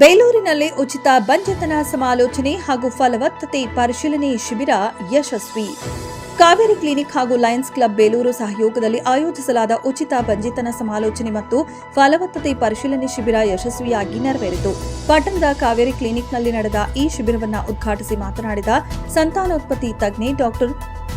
ಬೇಲೂರಿನಲ್ಲಿ ಉಚಿತ ಬಂಜೆತನ ಸಮಾಲೋಚನೆ ಹಾಗೂ ಫಲವತ್ತತೆ ಪರಿಶೀಲನೆ ಶಿಬಿರ ಯಶಸ್ವಿ. ಕಾವೇರಿ ಕ್ಲಿನಿಕ್ ಹಾಗೂ ಲಯನ್ಸ್ ಕ್ಲಬ್ ಬೇಲೂರು ಸಹಯೋಗದಲ್ಲಿ ಆಯೋಜಿಸಲಾದ ಉಚಿತ ಬಂಜೆತನ ಸಮಾಲೋಚನೆ ಮತ್ತು ಫಲವತ್ತತೆ ಪರಿಶೀಲನೆ ಶಿಬಿರ ಯಶಸ್ವಿಯಾಗಿ ನೆರವೇರಿತು. ಪಟ್ಟಣದ ಕಾವೇರಿ ಕ್ಲಿನಿಕ್ನಲ್ಲಿ ನಡೆದ ಈ ಶಿಬಿರವನ್ನು ಉದ್ಘಾಟಿಸಿ ಮಾತನಾಡಿದ ಸಂತಾನೋತ್ಪತ್ತಿ ತಜ್ಞೆ ಡಾಕ್ಟರ್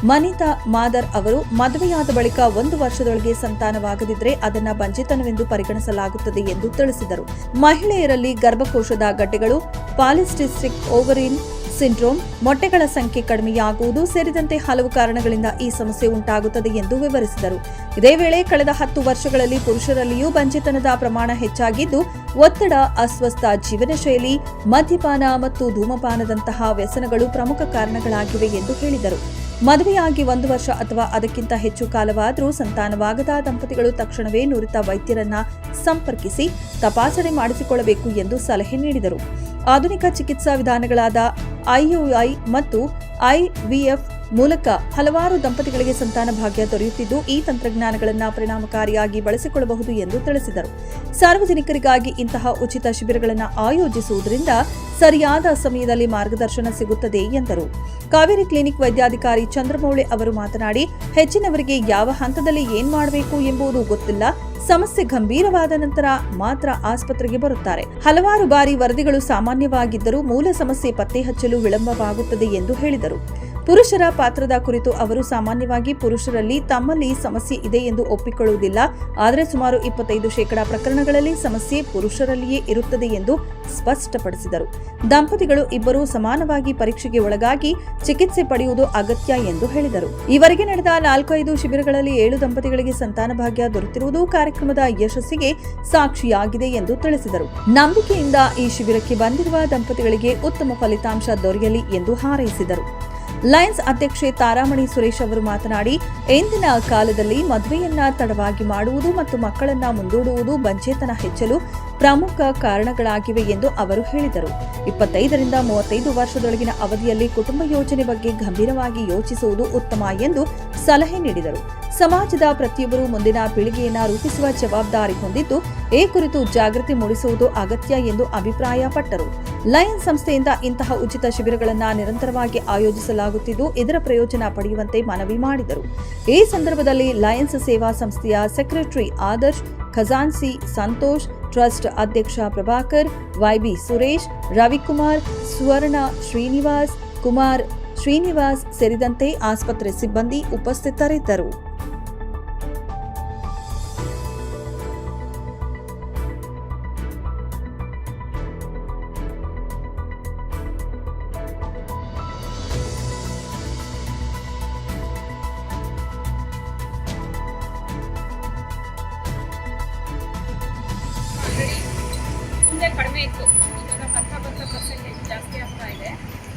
ಮನಿತಾ ಮಾದರ್ ಅವರು, ಮದುವೆಯಾದ ಬಳಿಕ 1 ವರ್ಷದೊಳಗೆ ಸಂತಾನವಾಗದಿದ್ದರೆ ಅದನ್ನು ಬಂಜೆತನವೆಂದು ಪರಿಗಣಿಸಲಾಗುತ್ತದೆ ಎಂದು ತಿಳಿಸಿದರು. ಮಹಿಳೆಯರಲ್ಲಿ ಗರ್ಭಕೋಶದ ಗಡ್ಡೆಗಳು, ಪಾಲಿಸಿಸ್ಟಿಕ್ ಓವರಿನ್ ಸಿಂಡ್ರೋಮ್, ಮೊಟ್ಟೆಗಳ ಸಂಖ್ಯೆ ಕಡಿಮೆಯಾಗುವುದು ಸೇರಿದಂತೆ ಹಲವು ಕಾರಣಗಳಿಂದ ಈ ಸಮಸ್ಯೆ ಉಂಟಾಗುತ್ತದೆ ಎಂದು ವಿವರಿಸಿದರು. ಇದೇ ವೇಳೆ ಕಳೆದ 10 ವರ್ಷಗಳಲ್ಲಿ ಪುರುಷರಲ್ಲಿಯೂ ಬಂಜೆತನದ ಪ್ರಮಾಣ ಹೆಚ್ಚಾಗಿದ್ದು, ಒತ್ತಡ, ಅಸ್ವಸ್ಥ ಜೀವನ ಶೈಲಿ, ಮದ್ಯಪಾನ ಮತ್ತು ಧೂಮಪಾನದಂತಹ ವ್ಯಸನಗಳು ಪ್ರಮುಖ ಕಾರಣಗಳಾಗಿವೆ ಎಂದು ಹೇಳಿದರು. ಮದುವೆಯಾಗಿ 1 ವರ್ಷ ಅಥವಾ ಅದಕ್ಕಿಂತ ಹೆಚ್ಚು ಕಾಲವಾದರೂ ಸಂತಾನವಾಗದ ದಂಪತಿಗಳು ತಕ್ಷಣವೇ ನುರಿತ ವೈದ್ಯರನ್ನ ಸಂಪರ್ಕಿಸಿ ತಪಾಸಣೆ ಮಾಡಿಸಿಕೊಳ್ಳಬೇಕು ಎಂದು ಸಲಹೆ ನೀಡಿದರು. ಆಧುನಿಕ ಚಿಕಿತ್ಸಾ ವಿಧಾನಗಳಾದ IUI ಮತ್ತು IVF ಮೂಲಕ ಹಲವಾರು ದಂಪತಿಗಳಿಗೆ ಸಂತಾನ ಭಾಗ್ಯ ದೊರೆಯುತ್ತಿದ್ದು, ಈ ತಂತ್ರಜ್ಞಾನಗಳನ್ನು ಪರಿಣಾಮಕಾರಿಯಾಗಿ ಬಳಸಿಕೊಳ್ಳಬಹುದು ಎಂದು ತಿಳಿಸಿದರು. ಸಾರ್ವಜನಿಕರಿಗಾಗಿ ಇಂತಹ ಉಚಿತ ಶಿಬಿರಗಳನ್ನು ಆಯೋಜಿಸುವುದರಿಂದ ಸರಿಯಾದ ಸಮಯದಲ್ಲಿ ಮಾರ್ಗದರ್ಶನ ಸಿಗುತ್ತದೆ ಎಂದರು. ಕಾವೇರಿ ಕ್ಲಿನಿಕ್ ವೈದ್ಯಾಧಿಕಾರಿ ಚಂದ್ರಮೌಳಿ ಅವರು ಮಾತನಾಡಿ, ಹೆಚ್ಚಿನವರಿಗೆ ಯಾವ ಹಂತದಲ್ಲಿ ಏನ್ ಮಾಡಬೇಕು ಎಂಬುದು ಗೊತ್ತಿಲ್ಲ. ಸಮಸ್ಯೆ ಗಂಭೀರವಾದ ನಂತರ ಮಾತ್ರ ಆಸ್ಪತ್ರೆಗೆ ಬರುತ್ತಾರೆ. ಹಲವಾರು ಬಾರಿ ವರದಿಗಳು ಸಾಮಾನ್ಯವಾಗಿದ್ದರೂ ಮೂಲ ಸಮಸ್ಯೆ ಪತ್ತೆ ಹಚ್ಚಲು ವಿಳಂಬವಾಗುತ್ತದೆ ಎಂದು ಹೇಳಿದರು. ಪುರುಷರ ಪಾತ್ರದ ಕುರಿತು ಅವರು, ಸಾಮಾನ್ಯವಾಗಿ ಪುರುಷರಲ್ಲಿ ತಮ್ಮಲ್ಲಿ ಸಮಸ್ಯೆ ಇದೆ ಎಂದು ಒಪ್ಪಿಕೊಳ್ಳುವುದಿಲ್ಲ. ಆದರೆ ಸುಮಾರು 25% ಪ್ರಕರಣಗಳಲ್ಲಿ ಸಮಸ್ಯೆ ಪುರುಷರಲ್ಲಿಯೇ ಇರುತ್ತದೆ ಎಂದು ಸ್ಪಷ್ಟಪಡಿಸಿದರು. ದಂಪತಿಗಳು ಇಬ್ಬರೂ ಸಮಾನವಾಗಿ ಪರೀಕ್ಷೆಗೆ ಒಳಗಾಗಿ ಚಿಕಿತ್ಸೆ ಪಡೆಯುವುದು ಅಗತ್ಯ ಎಂದು ಹೇಳಿದರು. ಈವರೆಗೆ ನಡೆದ 4-5 ಶಿಬಿರಗಳಲ್ಲಿ 7 ದಂಪತಿಗಳಿಗೆ ಸಂತಾನ ಭಾಗ್ಯ ದೊರೆತಿರುವುದು ಕಾರ್ಯಕ್ರಮದ ಯಶಸ್ಸಿಗೆ ಸಾಕ್ಷಿಯಾಗಿದೆ ಎಂದು ತಿಳಿಸಿದರು. ನಂಬಿಕೆಯಿಂದ ಈ ಶಿಬಿರಕ್ಕೆ ಬಂದಿರುವ ದಂಪತಿಗಳಿಗೆ ಉತ್ತಮ ಫಲಿತಾಂಶ ದೊರೆಯಲಿ ಎಂದು ಹಾರೈಸಿದರು. ಲಯನ್ಸ್ ಅಧ್ಯಕ್ಷೆ ತಾರಾಮಣಿ ಸುರೇಶ್ ಅವರು ಮಾತನಾಡಿ, ಇಂದಿನ ಕಾಲದಲ್ಲಿ ಮದುವೆಯನ್ನ ತಡವಾಗಿ ಮಾಡುವುದು ಮತ್ತು ಮಕ್ಕಳನ್ನ ಮುಂದೂಡುವುದು ಬಂಜೆತನ ಹೆಚ್ಚಲು ಪ್ರಮುಖ ಕಾರಣಗಳಾಗಿವೆ ಎಂದು ಅವರು ಹೇಳಿದರು. 25ರಿಂದ 35 ವರ್ಷದೊಳಗಿನ ಅವಧಿಯಲ್ಲಿ ಕುಟುಂಬ ಯೋಜನೆ ಬಗ್ಗೆ ಗಂಭೀರವಾಗಿ ಯೋಚಿಸುವುದು ಉತ್ತಮ ಎಂದು ಸಲಹೆ ನೀಡಿದರು. ಸಮಾಜದ ಪ್ರತಿಯೊಬ್ಬರು ಮುಂದಿನ ಪೀಳಿಗೆಯನ್ನ ರೂಪಿಸುವ ಜವಾಬ್ದಾರಿ ಹೊಂದಿದ್ದು, ಈ ಕುರಿತು ಜಾಗೃತಿ ಮೂಡಿಸುವುದು ಅಗತ್ಯ ಎಂದು ಅಭಿಪ್ರಾಯಪಟ್ಟರು. ಲಯನ್ಸ್ ಸಂಸ್ಥೆಯಿಂದ ಇಂತಹ ಉಚಿತ ಶಿಬಿರಗಳನ್ನು ನಿರಂತರವಾಗಿ ಆಯೋಜಿಸಲಾಗುತ್ತಿದ್ದು, ಇದರ ಪ್ರಯೋಜನ ಪಡೆಯುವಂತೆ ಮನವಿ ಮಾಡಿದರು. ಈ ಸಂದರ್ಭದಲ್ಲಿ ಲಯನ್ಸ್ ಸೇವಾ ಸಂಸ್ಥೆಯ ಸೆಕ್ರೆಟರಿ ಆದರ್ಶ್, ಖಜಾನ್ಸಿ ಸಂತೋಷ್, ಟ್ರಸ್ಟ್ ಅಧ್ಯಕ್ಷ ಪ್ರಭಾಕರ್, YB ಸುರೇಶ್, ರವಿಕುಮಾರ್, ಸುವರ್ಣ ಶ್ರೀನಿವಾಸ್, ಕುಮಾರ್ ಶ್ರೀನಿವಾಸ್ ಸೇರಿದಂತೆ ಆಸ್ಪತ್ರೆ ಸಿಬ್ಬಂದಿ ಉಪಸ್ಥಿತರಿದ್ದರು. ಮುಂದೆ ಕಡಿಮೆ ಇತ್ತು, ಇವಾಗ ಬರ್ತಾ ಪರ್ಸೆಂಟೇಜ್ ಜಾಸ್ತಿ ಆಗ್ತಾ ಇದೆ.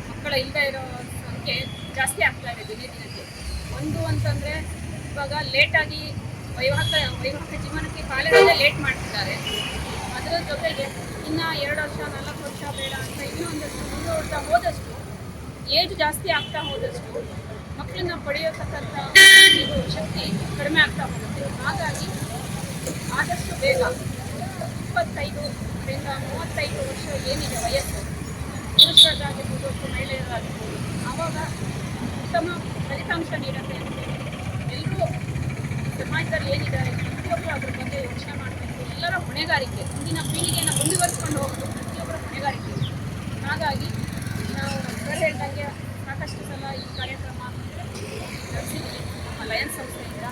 ಮಕ್ಕಳ ಇಲ್ಲದೆ ಇರೋ ಸಂಖ್ಯೆ ಜಾಸ್ತಿ ಆಗ್ತಾ ಇದೆ ದಿನೇ ದಿನಕ್ಕೆ. ಒಂದು ಅಂತಂದರೆ ಇವಾಗ ಲೇಟಾಗಿ ವೈವಾಹಿಕ ಜೀವನಕ್ಕೆ ಕಾಲೇಜಲ್ಲೇ ಲೇಟ್ ಮಾಡ್ತಿದ್ದಾರೆ. ಅದರ ಜೊತೆಗೆ ಇನ್ನು 2 ವರ್ಷ 4 ವರ್ಷ ಬೇಡ ಅಂತ ಇನ್ನೊಂದಷ್ಟು ಮುಂದೂಡ್ತಾ ಹೋದಷ್ಟು, ಏಜ್ ಜಾಸ್ತಿ ಆಗ್ತಾ ಹೋದಷ್ಟು ಮಕ್ಕಳನ್ನ ಪಡೆಯೋತಕ್ಕಂಥ ಶಕ್ತಿ ಕಡಿಮೆ ಆಗ್ತಾ ಹೋಗುತ್ತೆ. ಹಾಗಾಗಿ ಆದಷ್ಟು ಬೇಗ 25ರಿಂದ 35 ವರ್ಷ ಏನಿದೆ ವಯಸ್ಸು, ಪುರುಷರಾಗಿರ್ಬೋದು ಅಥವಾ ಮಹಿಳೆಯರಾಗಿರ್ಬೋದು, ಆವಾಗ ಉತ್ತಮ ಫಲಿತಾಂಶ ನೀಡುತ್ತೆ ಅಂತ ಎಲ್ಲರೂ ಸಮಾಜದಲ್ಲಿ ಏನಿದ್ದಾರೆ ಪ್ರತಿಯೊಬ್ಬರು ಅದ್ರ ಬಗ್ಗೆ ಯೋಚನೆ ಮಾಡಬೇಕು. ಎಲ್ಲರ ಹೊಣೆಗಾರಿಕೆ, ಮುಂದಿನ ಪೀಳಿಗೆಯನ್ನು ಮುಂದುವರಿಸ್ಕೊಂಡು ಹೋಗೋದು ಪ್ರತಿಯೊಬ್ಬರ ಹೊಣೆಗಾರಿಕೆ. ಹಾಗಾಗಿ ನಾವು ಹೇಳ್ದಂಗೆ ಸಾಕಷ್ಟು ಸಲ ಈ ಕಾರ್ಯಕ್ರಮ ನಡೆಸಿದ್ವಿ ನಮ್ಮ ಲಯನ್ಸ್ ಸಂಸ್ಥೆಯಿಂದ.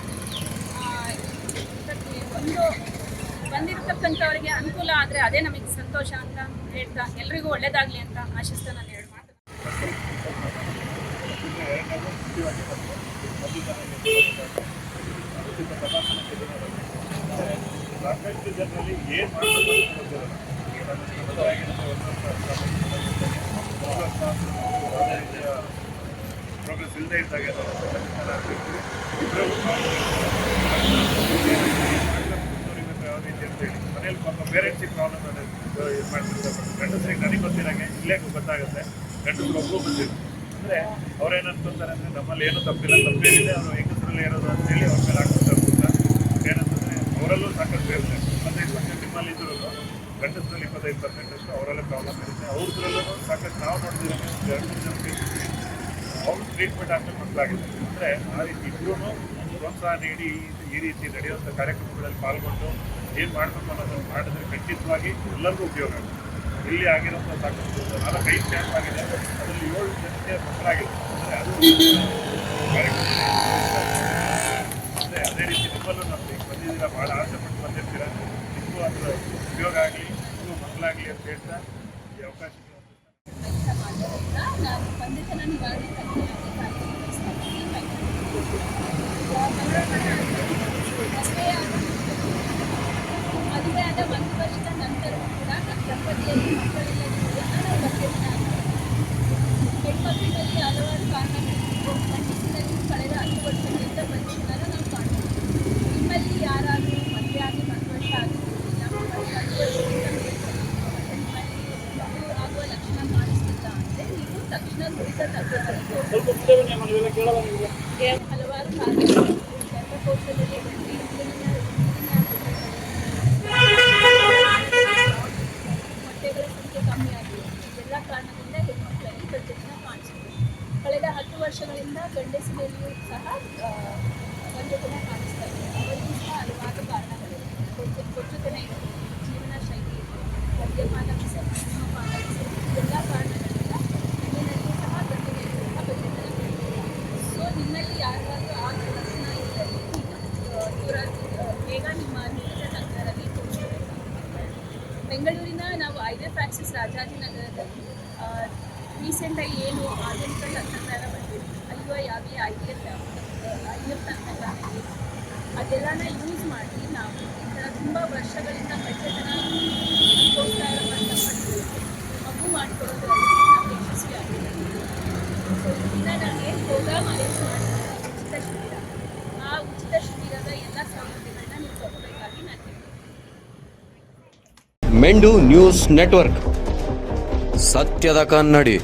ಒಂದು ಬಂದಿರತಕ್ಕಂಥವರಿಗೆ ಅನುಕೂಲ ಆದರೆ ಅದೇ ನಮಗೆ ಸಂತೋಷ ಅಂತ ಹೇಳ್ತಾ, ಎಲ್ರಿಗೂ ಒಳ್ಳೇದಾಗಲಿ ಅಂತ ಆಶಿಸ್ತಾ ನಾನು ಹೇಳಿ ಮಾತು. ಸಾಕಷ್ಟು ಜನರಲ್ಲಿ ಏನು ಮಾಡೋದು ಪ್ರೋಗ್ರೆಸ್ ಇಲ್ಲದೆ ಇದ್ದಾಗ ಮನೇಲಿ ಪೇರೆಂಟ್ಸಿಗೆ ಪ್ರಾಬ್ಲಮ್ ಇದು ಮಾಡ್ತಿರ್ತಾರೆ. ಗಂಡಸರಿಗೆ ನನಗೆ ಗೊತ್ತಿರಂಗೆ ಇಲ್ಲೇ ಗೊತ್ತಾಗುತ್ತೆ, ಗಂಡಸರು ಒಬ್ಬರು ಬಂದಿರು ಅಂದರೆ ಅವ್ರೇನು ಅನ್ಕೊತಾರೆ ಅಂದರೆ ನಮ್ಮಲ್ಲಿ ಏನೂ ತಪ್ಪೇನಿದೆ, ಅವರು ಹೆಂಗಸರಲ್ಲಿ ಇರೋದು ಅಂತೇಳಿ ಅವ್ರ ಮೇಲೆ ಹಾಕ್ತಾರೆ ಅಂತ. ಏನಂತಂದರೆ ಅವರಲ್ಲೂ ಸಾಕಷ್ಟು ಇರುತ್ತೆ. 25% ನಿಮ್ಮಲ್ಲಿ ಇದ್ರೂ ಗಂಡಸರಲ್ಲಿ 25% ಅವರೆಲ್ಲ ಅವ್ರದ್ರಲ್ಲೂ ಸಾಕಷ್ಟು ನಾವು ನೋಡಿದ್ರೆ ಒಂದು 2-3 ಜನ ಕೇಳ್ತೀವಿ ಅವ್ರು ಟ್ರೀಟ್ಮೆಂಟ್ ಆದಮೇಲೆ ಮಕ್ಕಳಾಗಿದೆ. ಅಂದರೆ ಆ ರೀತಿ ಇಬ್ಬರೂ ಪ್ರೋತ್ಸಾಹ ನೀಡಿ ಈ ರೀತಿ ನಡೆಯುವಂಥ ಕಾರ್ಯಕ್ರಮಗಳಲ್ಲಿ ಪಾಲ್ಗೊಂಡು ಏನು ಮಾಡಬೇಕು ಅನ್ನೋದನ್ನು ಮಾಡಿದ್ರೆ ಖಂಡಿತವಾಗಿ ಎಲ್ಲರಿಗೂ ಉಪಯೋಗ ಆಗುತ್ತೆ. ಇಲ್ಲಿ ಆಗಿರೋಂಥ ಸಾಕಷ್ಟು 4-5 ಕ್ಯಾಂಪ್ ಆಗಿದೆ, ಅದರಲ್ಲಿ 7 ಜನಕ್ಕೆ ಮಕ್ಕಳಾಗಿದೆ. ಅಂದರೆ ಅದು ಕಾರ್ಯಕ್ರಮ. ಅಂದರೆ ಅದೇ ರೀತಿ ನಿಮ್ಮಲ್ಲೂ ನಮ್ಗೆ ಈಗ ಬಂದಿದ್ದೀರಾ, ಭಾಳ ಆಸೆ ಪಟ್ಟು ಬಂದಿರ್ತೀರ, ನಿಮಗೂ ಅದರ ಉಪಯೋಗ ಆಗಲಿ, ನಿಮಗೂ ಮಕ್ಕಳಾಗಲಿ ಅಂತ ಹೇಳ್ತಾ ಈ ಅವಕಾಶಕ್ಕೆ ನಾನು ಬಂದಿದ್ದನ್ನು ನಿವಾರಣೆ ಮದುವೆ ಆದ 1 ವರ್ಷದ ನಂತರ ಕೂಡ ನನ್ನ ದಂಪತಿಯಲ್ಲಿ ಮಕ್ಕಳಿಲ್ಲದಿರುವುದನ್ನು ನಾವು ಬಗೆಹರಿಸಿದ್ದೇವೆ. ಹೆಣ್ಮಕ್ಳಿನಲ್ಲಿ ಹಲವಾರು ಕಾರಣಗಳಿದ್ದು ಗಂಡಸಿನಲ್ಲಿ ಕಳೆದ 10 ವರ್ಷಗಳಿಂದ ಬಂದಿದ್ದನ್ನು ನಾವು ಕಾಣ್ತೀವಿ. ನಿಮ್ಮಲ್ಲಿ ಯಾರಾದರೂ ಮದುವೆ ಆಗಿ 1 ವರ್ಷ ಆಗಿರುವುದಿಲ್ಲ, 10 ವರ್ಷದಿಂದ ನಿಮ್ಮಲ್ಲಿ ಆಗುವ ಲಕ್ಷಣ ಕಾಣಿಸ್ತಿಲ್ಲ ಅಂದರೆ ನೀವು ತಕ್ಷಣ ನುರಿತ ತಜ್ಞರಲ್ಲಿ ಹಲವಾರು ಕಾರಣಗಳು ಗರ್ಭಕೋಶದಲ್ಲಿ ಮೊಟ್ಟೆಗಳ ಸಂಖ್ಯೆ ಕಮ್ಮಿ ಆಗಿದೆ. ಎಲ್ಲ ಕಾರಣದಿಂದ ಹೆಣ್ಮಕ್ಳಲ್ಲಿ ಗಂಡಸಿನ ಕಾಣಿಸ್ತಿದೆ. ಕಳೆದ 10 ವರ್ಷಗಳಿಂದ ಗಂಡಸಿನಲ್ಲಿಯೂ ಸಹ ಗಂಡತನ ಕಾಣಿಸ್ತಾ ಇದೆ. ಅವರಿಗೂ ಸಹ ಹಲವಾರು ಕಾರಣಗಳಿವೆ. ಕೊಚ್ಚುತನ ಇರಬಹುದು, ಜೀವನ ಶೈಲಿ ಇರಬಹುದು, ಮದ್ಯಪಾನ ವ್ಯಸನ, ಧೂಮಪಾನ ವ್ಯಸನ, ಎಲ್ಲ ಕಾರಣಗಳಿಂದ ಹೆಣ್ಣಿನಲ್ಲಿ ಸಹ ಗಂಡಿನಲ್ಲಿ ಸಹ ಗಂಡತನ ಕಾಣಿಸ್ತಿದೆ. ಸೊ ನಿಮ್ಮಲ್ಲಿ ಯಾರಾದರೂ ಆ ಲಕ್ಷಣ ಇದ್ದಲ್ಲಿ ಬೇಗ ನಿಮ್ಮ ನುರಿತ ತಜ್ಞರಲ್ಲಿ ತೋರಿಸಬೇಕಾಗುತ್ತೆ. ಬೆಂಗಳೂರಿನ ನಾವು IVF ಆಕ್ಸಿಸ್ ರಾಜಾಜಿನಗರದಲ್ಲಿ ರೀಸೆಂಟಾಗಿ ಏನು ಆಧುನಿಕ ತಂತ್ರಜ್ಞಾನ ಬಂದಿದೆ, IVF ತಂತ್ರಜ್ಞಾನ ಇದೆ, ಅದೆಲ್ಲನ ಯೂಸ್ ಮಾಡಿ ನಾವು ಈ ಥರ ತುಂಬ ವರ್ಷಗಳಿಂದ ಗಂಡತನ ಕಷ್ಟಪಟ್ಟು ಮಗು ಮಾಡಿಕೊಡೋದ್ರಲ್ಲಿ ನಾವು ಯಶಸ್ವಿಯಾಗಿದ್ದೀವಿ. ಸೊ ಇದನ್ನು ನಾನು ಏನು ಪ್ರೋಗ್ರಾಮ್ ಅರೇಂಜ್ ಮಾಡಿದ್ದೀನಿ ಉಚಿತ ಶಿಬಿರ, ಆ ಉಚಿತ ಶಿಬಿರದ ಎಲ್ಲ ಸೌಲಭ್ಯಗಳನ್ನ ನೀವು ತಗೋಬೇಕಾಗಿ ನಾನು ಹೇಳ್ತೀನಿ. ಮೆಂಡು ನ್ಯೂಸ್ ನೆಟ್ವರ್ಕ್, ಸತ್ಯದ ಕನ್ನಡಿ.